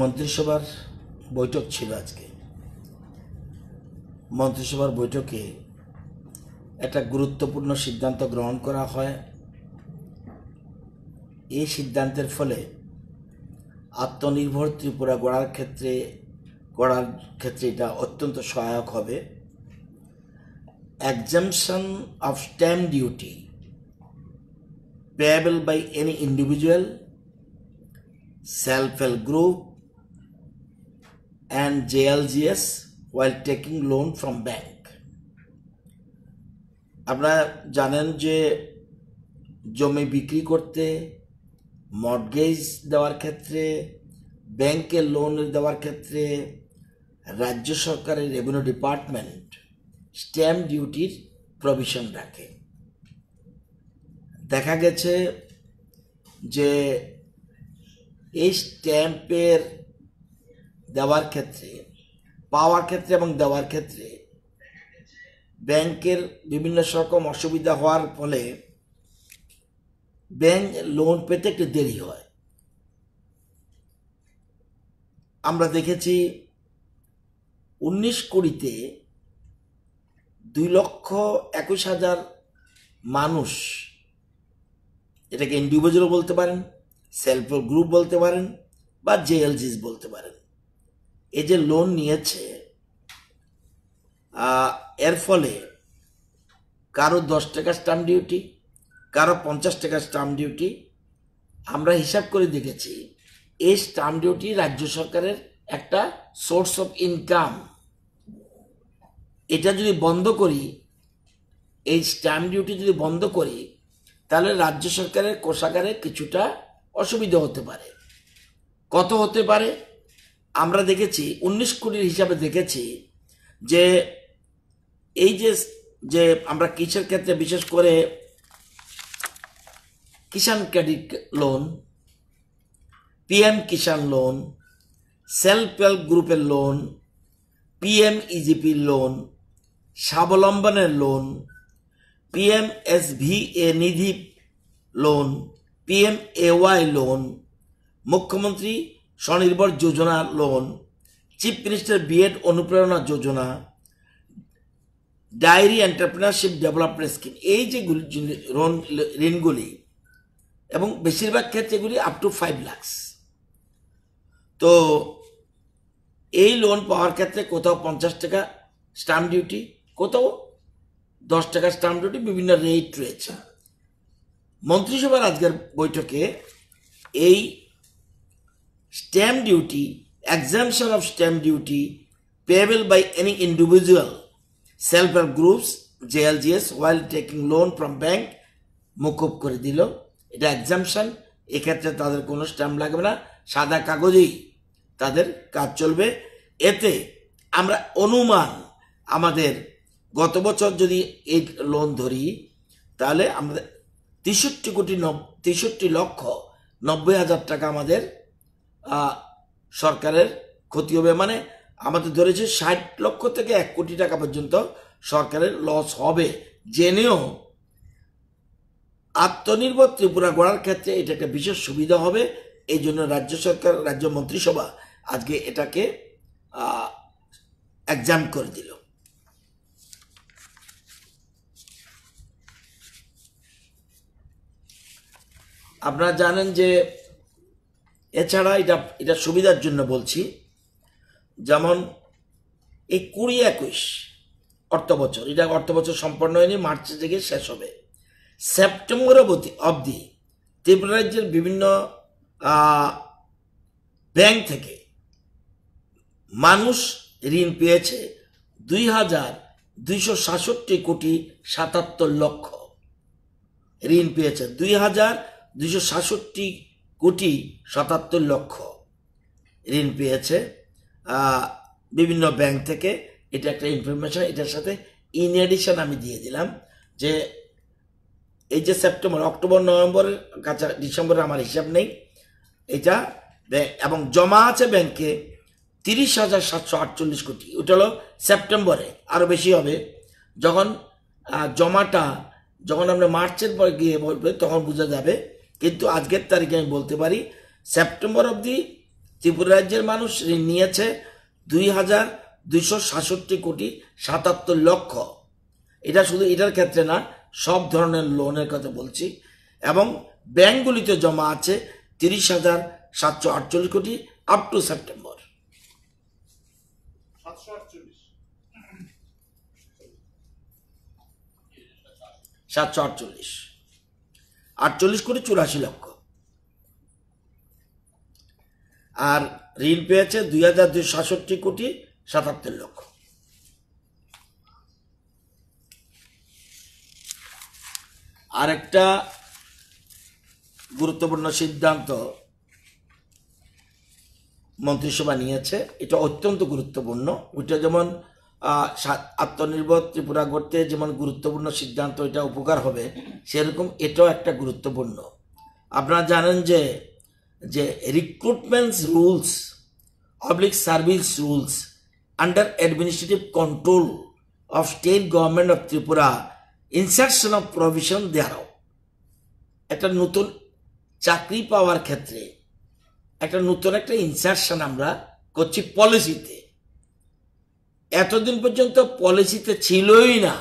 মন্ত্রিসভার বৈঠক ছিল আজকে। মন্ত্রিসভার বৈঠকে একটা গুরুত্বপূর্ণ সিদ্ধান্ত গ্রহণ করা হয়। এই সিদ্ধান্তের ফলে আত্মনির্ভর ত্রিপুরা গড়ার ক্ষেত্রে এটা অত্যন্ত সহায়ক হবে। exemption of stamp duty payable by any individual, self-help group and JLGS while taking loan from bank. আপনারা জানেন যে জমি বিক্রি করতে, মর্টগেজ দেওয়ার ক্ষেত্রে, ব্যাংকে লোন দেওয়ার ক্ষেত্রে রাজ্য সরকারের রেভিনিউ ডিপার্টমেন্ট স্ট্যাম্প ডিউটির প্রভিশন রাখে। দেখা গেছে যে এই স্ট্যাম্পের দেওয়ার ক্ষেত্রে, পাওয়ার ক্ষেত্রে এবং দেওয়ার ক্ষেত্রে ব্যাংকের বিভিন্ন রকম অসুবিধা হওয়ার ফলে ব্যাংক লোন পেতে একটু দেরি হয়। আমরা দেখেছি 19-20-তে 2,21,000 মানুষ, এটাকে ইন্ডিভিজুয়াল বলতে পারেন, সেলফ হেল্প গ্রুপ বলতে পারেন বা জেএলজিস বলতে পারেন, এই যে লোন নিয়েছে, এর ফলে কারো 10 টাকা স্ট্যাম্প ডিউটি, কারো 50 টাকা স্ট্যাম্প ডিউটি। আমরা হিসাব করে দেখেছি এই স্ট্যাম্প ডিউটি রাজ্য সরকারের একটা সোর্স অফ ইনকাম। এটা যদি বন্ধ করি, এই স্ট্যাম্প ডিউটি যদি বন্ধ করি, তাহলে রাজ্য সরকারের কোষাগারে কিছুটা অসুবিধা হতে পারে। কত হতে পারে? আমরা দেখেছি 19 কোটির হিসাবে দেখেছি যে এই যে আমরা কৃষির ক্ষেত্রে বিশেষ করে Kisan credit loan, PM Kisan loan, self help গ্রুপের লোন, পিএম ইজিপি লোন, স্বাবলম্বনের loan, PM SVA Nidhi loan, PM AY loan, মুখ্যমন্ত্রী স্বনির্ভর যোজনা লোন, চিফ মিনিস্টার বিএড অনুপ্রেরণা যোজনা, ডায়েরি এন্টারপ্রেনারশিপ ডেভেলপমেন্ট স্কিম, এই যে ঋণগুলি, এবং বেশিরভাগ ক্ষেত্রে এগুলি আপ টু 5 লাখ। তো এই লোন পাওয়ার ক্ষেত্রে কোথাও 50 টাকা স্ট্যাম্প ডিউটি, কোথাও 10 টাকা স্ট্যাম্প ডিউটি, বিভিন্ন রেট রয়েছে। মন্ত্রিসভার আজকের বৈঠকে এই stamp duty, exemption of stamp duty payable by any individual, self-help groups, JLGS while taking loan from bank মকুব করে দিল। এটা এক্সামশন, এক্ষেত্রে তাদের কোনো স্ট্যাম্প লাগবে না, সাদা কাগজেই তাদের কাজ চলবে। এতে আমরা অনুমান, আমাদের গত বছর যদি এই লোন ধরি, তাহলে আমাদের 63,90,00,000 টাকা আমাদের সরকারের ক্ষতি হবে। মানে আমাদের ধরেছে 60 লক্ষ থেকে 1 কোটি টাকা পর্যন্ত সরকারের লস হবে। জেনেও আত্মনির্ভর ত্রিপুরা গড়ার ক্ষেত্রে এটা একটা বিশেষ সুবিধা হবে। এই জন্য রাজ্য সরকার, রাজ্য মন্ত্রিসভা আজকে এটাকে এক্সাম করে দিল। আপনারা জানেন যে এছাড়া এটা সুবিধার জন্য বলছি, যেমন এই 20-21 অর্থ বছর, এটা অর্থ বছর সম্পন্ন হয়নি, মার্চে থেকে শেষ হবে। সেপ্টেম্বর অবধি ত্রিপুরা রাজ্যের বিভিন্ন ব্যাংক থেকে মানুষ ঋণ পেয়েছে 2,267,77,00,000। ঋণ পেয়েছে 2,267,77,00,000 ঋণ পেয়েছে বিভিন্ন ব্যাংক থেকে। এটা একটা ইনফরমেশন। এটার সাথে ইন এডিশন আমি দিয়ে দিলাম যে এই যে সেপ্টেম্বর, অক্টোবর, নভেম্বরের কাছে ডিসেম্বরে আমার হিসাব নেই এটা, এবং জমা আছে ব্যাংকে 30,748 কোটি। ওটা হলো সেপ্টেম্বরে, আরও বেশি হবে যখন জমাটা যখন আমরা মার্চের পরে গিয়ে বলবে তখন বোঝা যাবে। কিন্তু আজকের তারিখে আমি বলতে পারি সেপ্টেম্বর অবধি ত্রিপুরা রাজ্যের মানুষ ঋণ নিয়েছে 2,267,77,00,000। এটা শুধু এটার ক্ষেত্রে না, সব ধরনের লোনের কথা বলছি। এবং ব্যাংকগুলিতে জমা আছে 30,748 কোটি আপ টু সেপ্টেম্বর। 748 কোটি 84,00,000। আর ঋণ পেয়েছে 2,267,77,00,000। আর একটা গুরুত্বপূর্ণ সিদ্ধান্ত মন্ত্রিসভা নিয়েছে, এটা অত্যন্ত গুরুত্বপূর্ণ। ওইটা যেমন আত্মনির্ভর ত্রিপুরা করতে যেমন গুরুত্বপূর্ণ সিদ্ধান্ত, এটা উপকার হবে, সেরকম এটাও একটা গুরুত্বপূর্ণ। আপনারা জানেন যে recruitment rules public service rules under administrative control of state government of Tripura insertion of provision দেয়ারও। একটা নতুন চাকরি পাওয়ার ক্ষেত্রে একটা নতুন একটা ইনসারশন আমরা করছি পলিসিতে। এতদিন পর্যন্ত পলিসিতে ছিলই না।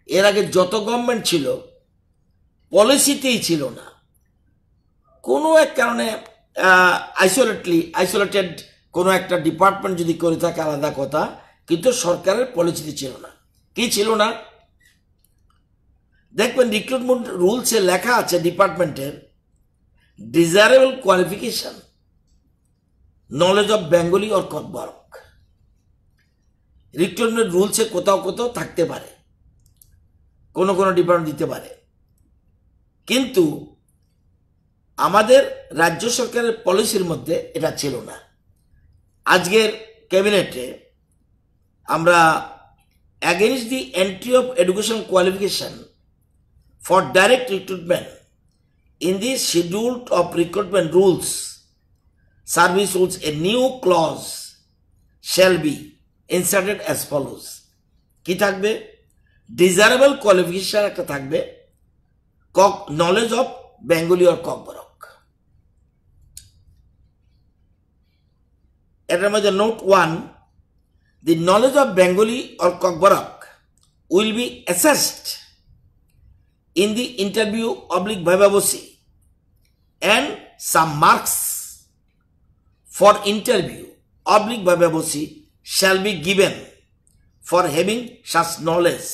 এর আগে যত গভর্নমেন্ট ছিল পলিসিতেই ছিল না। কোনো এক কারণে আইসোলেটেড কোনো একটা ডিপার্টমেন্ট যদি করে থাকে আলাদা কথা, কিন্তু সরকারের পলিসিতে ছিল না। কি ছিল না? দেখবেন রিক্রুটমেন্ট রুলসে লেখা আছে ডিপার্টমেন্টের desirable qualification, knowledge of Bengali or Kokborok. Recruitment রুলসে কোথাও কোথাও থাকতে পারে, কোনো কোনো ডিপার্টমেন্ট দিতে পারে, কিন্তু আমাদের রাজ্য সরকারের পলিসির মধ্যে এটা ছিল না। আজকের ক্যাবিনেটে আমরা against the entry of education qualification for direct recruitment in the schedule of recruitment rules, service rules, a new clause shall be inserted as follows. কি থাকবে? desirable qualification একটা থাকবে, knowledge of Bengali or Kokborok. এটার মধ্যে note 1, the knowledge of Bengali or Kokborok will be assessed in the interview oblique vivavocy, and some marks for interview oblique vivavocy shall be given for having such knowledge.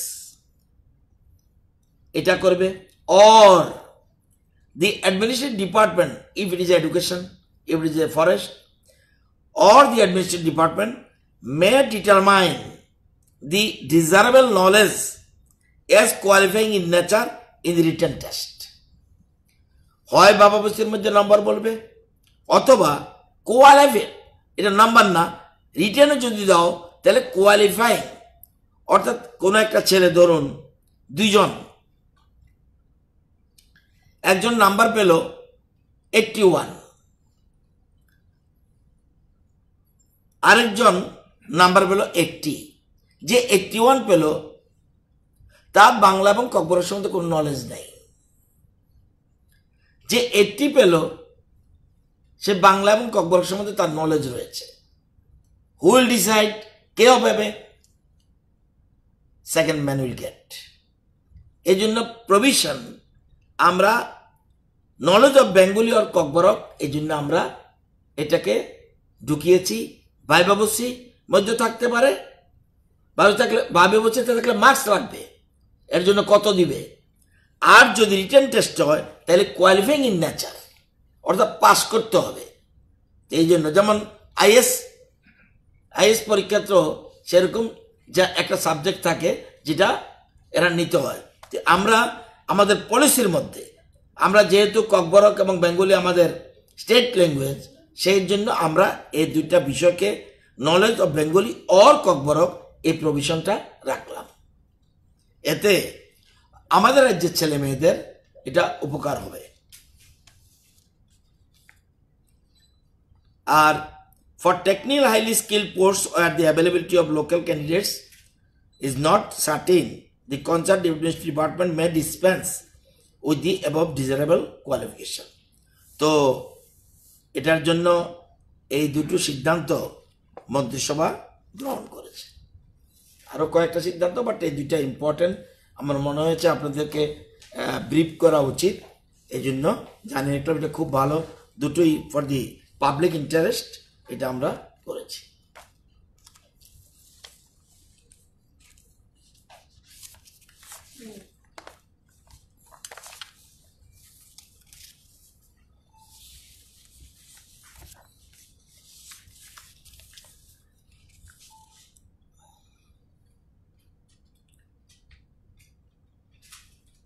এটা করবে। or the administrative department, if it is education, if it is a forest, or the administrative department may determine the desirable knowledge as qualifying in nature in the written test. হয় বাবা বস্তির মধ্যে number বলবে, অথবা qualify, এটা number না, রিটেনে যদি দাও তাহলে কোয়ালিফাইং, অর্থাৎ কোনো একটা ছেলে ধরুন দুইজন, একজন নাম্বার পেল 81, আরেকজন নাম্বার পেল 80। যে 81 পেল তার বাংলা এবং ককবরক সম্বন্ধে কোনো নলেজ নেই। যে 80 পেল সে বাংলা এবং ককবরক সম্বন্ধে তার নলেজ রয়েছে। Who will decide? কে হবে? Second man will get. এই জন্য প্রভিশন আমরা knowledge of Bengali or Kokborok, এই জন্য আমরা এটাকে ঢুকিয়েছি। ভাইবাবসি মধ্যে থাকতে পারে, ভাইবাবসিতে থাকলে মার্কস লাগবে, এর জন্য কত দিবে। আর যদি রিটেন টেস্ট হয় তাহলে কোয়ালিফাইং ইন নেচার, অর্থাৎ পাস করতে হবে। এই জন্য যেমন আইএস পরীক্ষাতেও সেরকম যা একটা সাবজেক্ট থাকে যেটা এরা নিতে হয়। আমরা আমাদের পলিসির মধ্যে আমরা যেহেতু ককবরক এবং বেঙ্গলি আমাদের স্টেট ল্যাঙ্গুয়েজ, সেই জন্য আমরা এই দুইটা বিষয়কে knowledge of Bengali or Kokborok এই প্রভিশনটা রাখলাম। এতে আমাদের রাজ্যের ছেলে মেয়েদের এটা উপকার হবে। আর for technical highly skilled posts where the availability of local candidates is not certain, the concerned administrative department may dispense with the above desirable qualification. তো এটার জন্য এই দুটো সিদ্ধান্ত মন্ত্রিসভা গ্রহণ করেছে। আরো কয়েকটা সিদ্ধান্ত, বাট এই দুইটা ইম্পর্টেন্ট আমার মনে হয়েছে আপনাদেরকে ব্রিফ করা উচিত, এই জন্য জানিয়ে রাখলাম। এটা খুব ভালো, দুটোই ফর দি পাবলিক ইন্টারেস্ট এটা আমরা করেছি।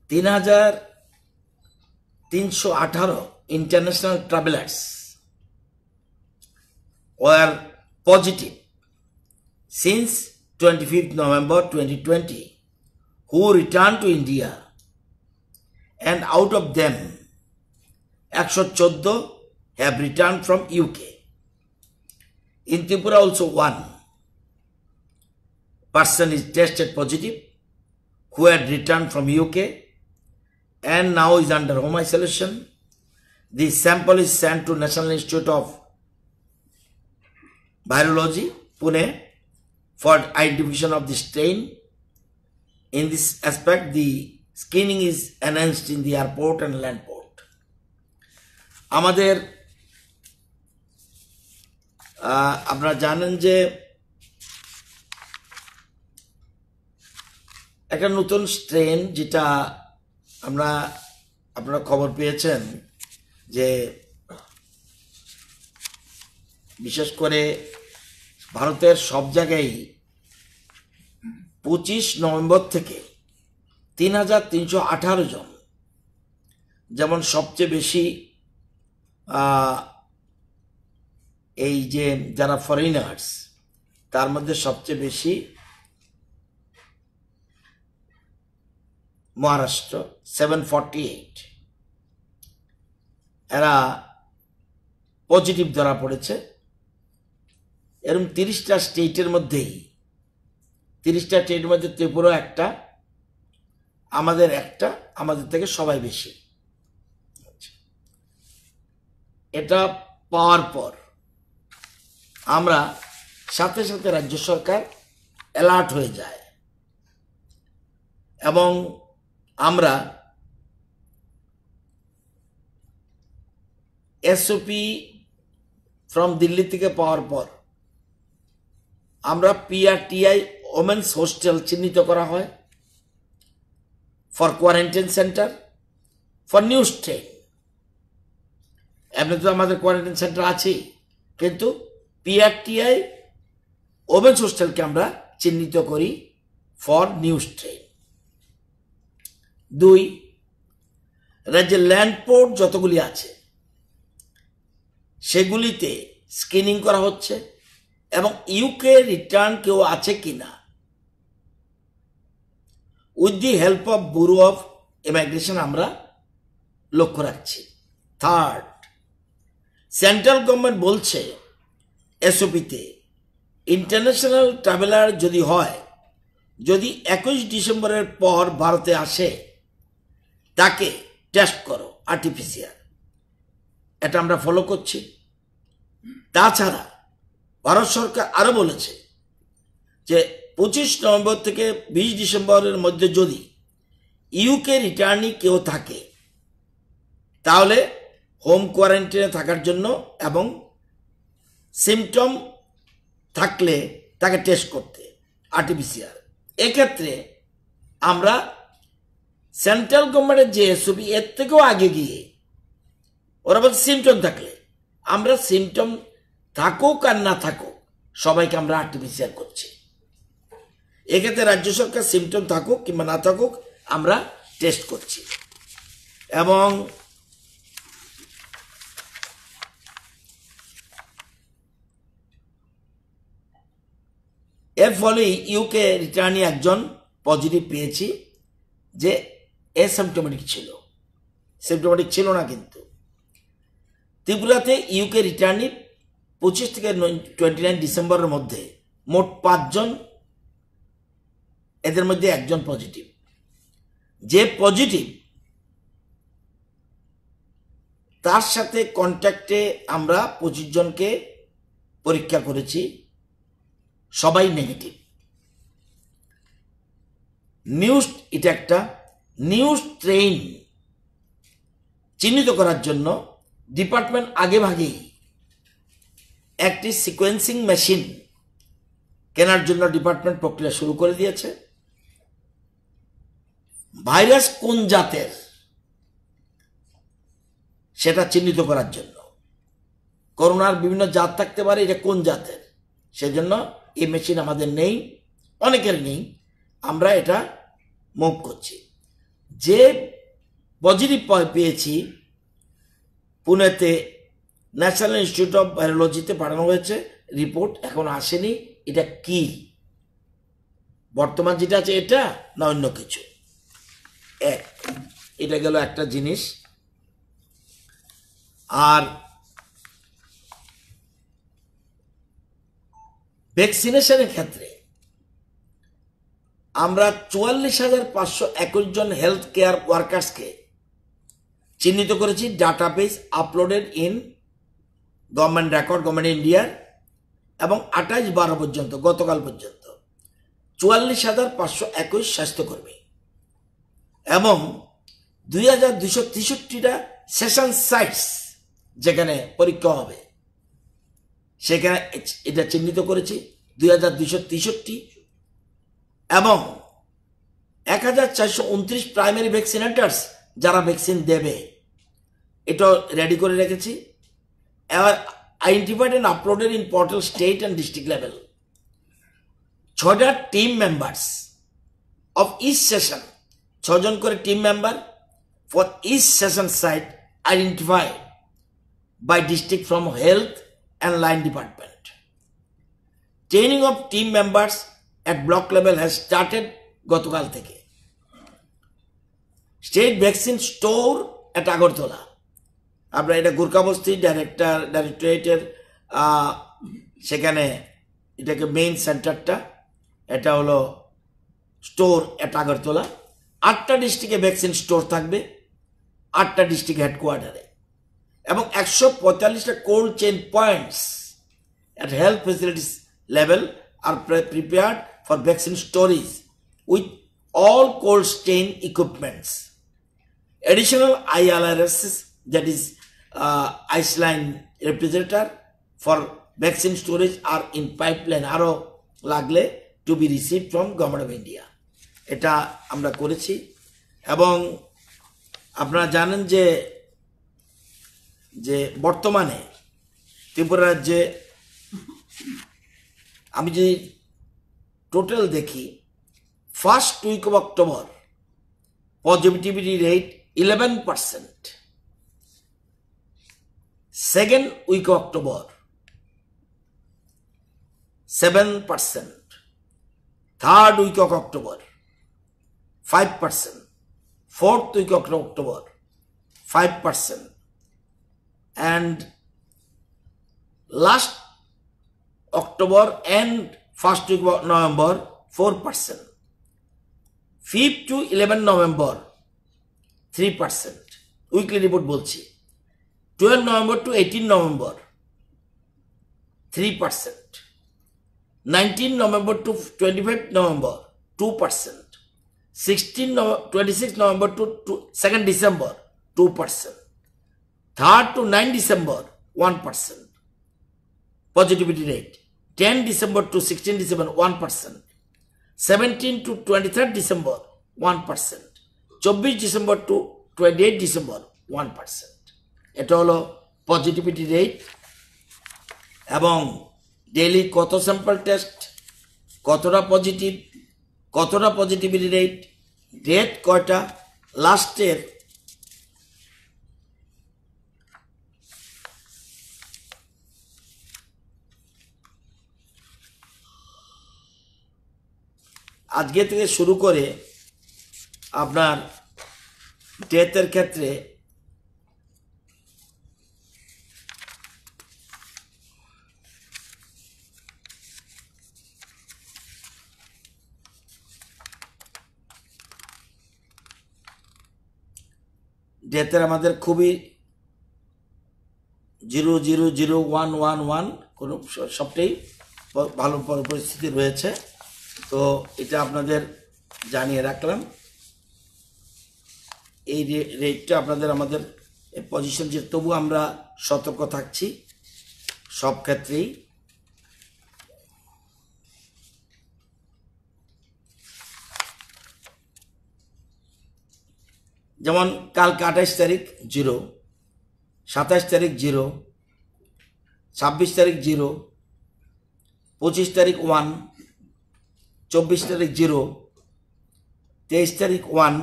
তিন 318 international travelers were positive since 25th November 2020 who returned to India, and out of them 114 have returned from UK. In Tripura also one person is tested positive who had returned from UK and now is under home isolation. The sample is sent to National Institute of Virology, Pune, for identification of the strain. In this aspect, the screening is enhanced in the airport and land port. আমাদের আপনারা জানেন যে একটা নতুন strain, যেটা আপনারা খবর পেয়েছেন যে বিশেষ করে ভারতের সব জায়গায় 25 নভেম্বর থেকে 3318 জন, যেমন সবচেয়ে বেশি এই যে যারা ফরেনার্স, তার মধ্যে সবচেয়ে বেশি মহারাষ্ট্র 748, এরা পজিটিভ ধরা পড়েছে। এরকম 30টা স্টেটের মধ্যেই, 30টা স্টেটের মধ্যে ত্রিপুরা একটা, আমাদের একটা, আমাদের থেকে সবাই বেশি। এটা পাওয়ার পর আমরা সাথে সাথে রাজ্য সরকার অ্যালার্ট হয়ে যায় এবং আমরা এসওপি ফ্রম দিল্লি থেকে পাওয়ার পর আমরা পিআরটিআই ওমেন্স হোস্টেল চিহ্নিত করা হয় for quarantine centre for new strain. এমনি তো আমাদের কোয়ারেন্টাইন সেন্টার আছেই, কিন্তু পিআরটিআই ওমেন্স হোস্টেলকে আমরা চিহ্নিত করি ফর নিউ স্ট্রেন। 2, রাজ্যের ল্যান্ডপোর্ট যতগুলি আছে সেগুলিতে স্ক্রিনিং করা হচ্ছে এবং ইউকে রিটার্ন কেউ আছে কিনা with the help of bureau of immigration আমরা লক্ষ্য রাখছি। 3, সেন্ট্রাল গভর্নমেন্ট বলছে এসওপিতে ইন্টারন্যাশনাল ট্রাভেলার যদি হয়, যদি 21 ডিসেম্বরের পর ভারতে আসে তাকে টেস্ট করো আরটিপিসিআর, এটা আমরা ফলো করছি। তাছাড়া ভারত সরকার আরো বলেছে যে 25 নভেম্বর থেকে 20 ডিসেম্বরের মধ্যে যদি ইউকে রিটার্নি কেউ থাকে তাহলে হোম কোয়ারেন্টাইনে থাকার জন্য এবং সিমটম থাকলে তাকে টেস্ট করতে আরটিপিসিআর। এক্ষেত্রে আমরা সেন্ট্রাল গভর্নমেন্টের যে এসওপি এর থেকেও আগে গিয়ে ওরা বলছে সিমটম থাকলে, আমরা সিমটম থাকুক আর না থাকুক সবাইকে আমরা আরটিপিসিআর করছি। এক্ষেত্রে রাজ্য সরকার সিমটম থাকুক কিংবা না থাকুক আমরা টেস্ট করছি এবং এর ফলে ইউকে রিটার্নি একজন পজিটিভ পেয়েছি যে অ্যাসিম্পটোমেটিক ছিল, সিম্পটোমেটিক ছিল না। কিন্তু ত্রিপুরাতে ইউকে রিটার্নি 25 থেকে 29 ডিসেম্বরের মধ্যে মোট 5 জন, এদের মধ্যে একজন পজিটিভ। যে পজিটিভ তার সাথে কন্ট্যাক্টে আমরা 25 জনকে পরীক্ষা করেছি, সবাই নেগেটিভ। নিউজ, এটা একটা নিউজ ট্রেন চিহ্নিত করার জন্য ডিপার্টমেন্ট আগে ভাগেই একটি সিকোয়েন্সিং মেশিন কেনার জন্য ডিপার্টমেন্ট প্রক্রিয়া শুরু করে দিয়েছে। ভাইরাস কোন জাতের সেটা চিহ্নিত করার জন্য, করোনার বিভিন্ন জাত থাকতে পারে, এটা কোন জাতের, সেজন্য এই মেশিন আমাদের নেই, অনেকের নেই, আমরা এটা মুভ করছি। যে পজিটিভ পেয়েছি পুনেতে ন্যাশনাল ইনস্টিটিউট অফ ভাইরোলজিতে পাঠানো হয়েছে, রিপোর্ট এখন আসেনি। এটা কি বর্তমান যেটা আছে এটা না অন্য কিছু? এটা গেল একটা জিনিস। আর ভ্যাকসিনেশনের ক্ষেত্রে আমরা 44,521 জন হেলথ কেয়ার ওয়ার্কার্সকে চিহ্নিত করেছি, database uploaded in government record, government ইন্ডিয়ার, এবং 28/12 পর্যন্ত, গতকাল পর্যন্ত 44,521 স্বাস্থ্যকর্মী এবং 2,263টা সেশন সাইটস যেখানে পরীক্ষা হবে সেখানে এটা চিহ্নিত করেছি 2,263, এবং 1,429 প্রাইমারি ভ্যাকসিনেটার্স যারা ভ্যাকসিন দেবে এটা রেডি করে রেখেছি। এবার identified and uploaded in portal state and district level. 6টা team members of each session, 6 জন করে team member for each session site identified by district from health and line department. Training of team members at block level has started গতকাল থেকে। State vaccine store at Agartala, আমরা এটা গোর্খাবস্তি ডাইরেক্টরেটের সেখানে এটাকে main সেন্টারটা, এটা হলো স্টোর at আগরতলা। 8টা ডিস্ট্রিক্টে ভ্যাকসিন স্টোর থাকবে, 8টা ডিস্ট্রিক্ট হেডকোয়ার্টারে, এবং 145টা cold chain points at health facilities level are prepared for vaccine storage with all cold chain equipments. Additional ILRS, that is ice-line refrigerator for vaccine storage, are in pipeline, aro lagle to be received from Government of India. এটা আমরা করেছি। এবং আপনারা জানেন যে বর্তমানে ত্রিপুরা রাজ্যে আমি যদি টোটাল দেখি, first week of October positivity rate 11%, second week of October 7%, third week of October 5%, fourth week of October 5%, and last October and first week of November 4%, 5th to 11 November 3%, weekly report বলছি, 12 November to 18 November 3%, 19 November to 25 November 2%, 26 November to 2nd December 2%, 3rd to 9 December 1% positivity rate, 10 December to 16 December 1%, 17 to 23rd December 1%, 24 December to 28 December 1%. এটা হলো positivity rate. এবং daily কত sample test, কতটা positivity rate, death কয়টা, লাস্টের আজকে থেকে শুরু করে আপনার ডেথের ক্ষেত্রে আমাদের খুবই 0,0,0,1,1,1 কোনো সবটাই ভালো পরিস্থিতি রয়েছে। তো এটা আপনাদের জানিয়ে রাখলাম। এই রেটটা আপনাদের আমাদের পজিশন, যে তবু আমরা সতর্ক থাকছি সব ক্ষেত্রেই। যেমন কালকে 28 তারিখ 0, 27 তারিখ 0, 26 তারিখ 0, 25 তারিখ 1, 24 তারিখ 0, 23 তারিখ 1,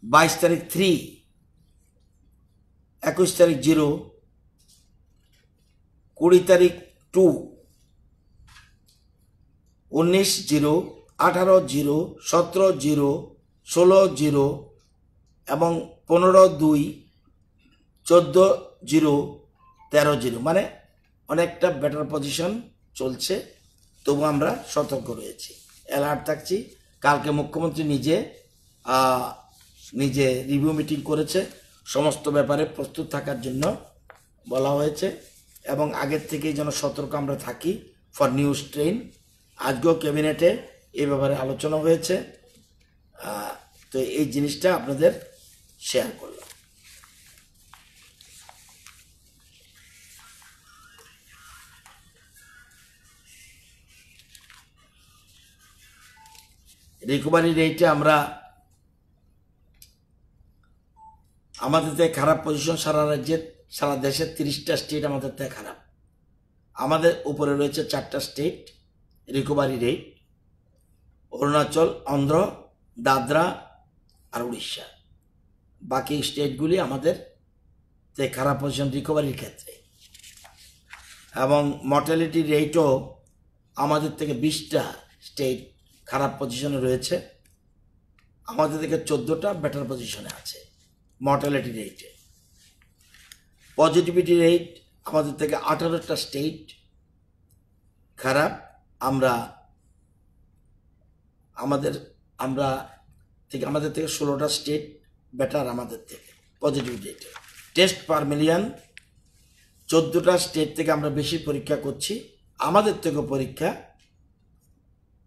22 তারিখ 3, 21 তারিখ 0, 20 তারিখ 2, 19 0, 18 0, 17 0, 16 0 এবং 15 2, 14 0, 13 0, মানে অনেকটা বেটার পজিশন চলছে। তবু আমরা সতর্ক রয়েছি, অ্যালার্ট থাকছি। কালকে মুখ্যমন্ত্রী নিজে রিভিউ মিটিং করেছে, সমস্ত ব্যাপারে প্রস্তুত থাকার জন্য বলা হয়েছে এবং আগের থেকেই যেন সতর্ক আমরা থাকি ফর নিউ স্ট্রেন। আজকেও ক্যাবিনেটে এই ব্যাপারে আলোচনা হয়েছে। তো এই জিনিসটা আপনাদের শেয়ার করলাম। রিকভারি রেটে আমরা আমাদের থেকে খারাপ পজিশন সারা রাজ্যের, সারা দেশের 30টা স্টেট আমাদের থেকে খারাপ। আমাদের উপরে রয়েছে 4টা state recovery rate: Arunachal, Andhra, Dadra আর উড়িষ্যা। বাকি স্টেটগুলি আমাদের থেকে খারাপ পজিশন রিকভারির ক্ষেত্রে। এবং মর্টালিটি রেটও আমাদের থেকে 20টা স্টেট খারাপ পজিশনে রয়েছে, আমাদের থেকে 14টা বেটার পজিশনে আছে মর্টালিটি রেটে। পজিটিভিটি রেট আমাদের থেকে 18টা স্টেট খারাপ, আমাদের থেকে 16টা স্টেট বেটার আমাদের থেকে পজিটিভিটি রেটে। টেস্ট পার মিলিয়ন 14টা স্টেট থেকে আমরা বেশি পরীক্ষা করছি, আমাদের থেকে পরীক্ষা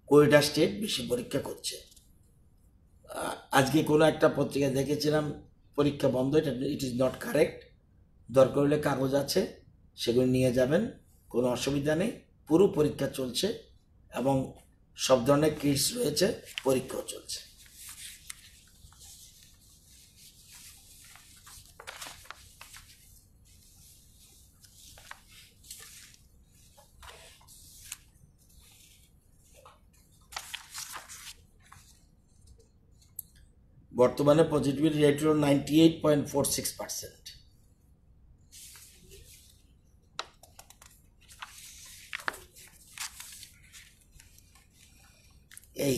20টা স্টেট বেশি পরীক্ষা করছে। আজকে কোনো একটা পত্রিকা দেখেছিলাম পরীক্ষা বন্ধ, এটা ইট ইজ নট কারেক্ট। দরকার হলে কাগজ আছে, সেগুলো নিয়ে যাবেন, কোনো অসুবিধা নেই। পুরো পরীক্ষা চলছে এবং সব ধরনের কিটস রয়েছে, পরীক্ষাও চলছে। বর্তমানে পজিটিভিটি রেট হল 98.46%। এই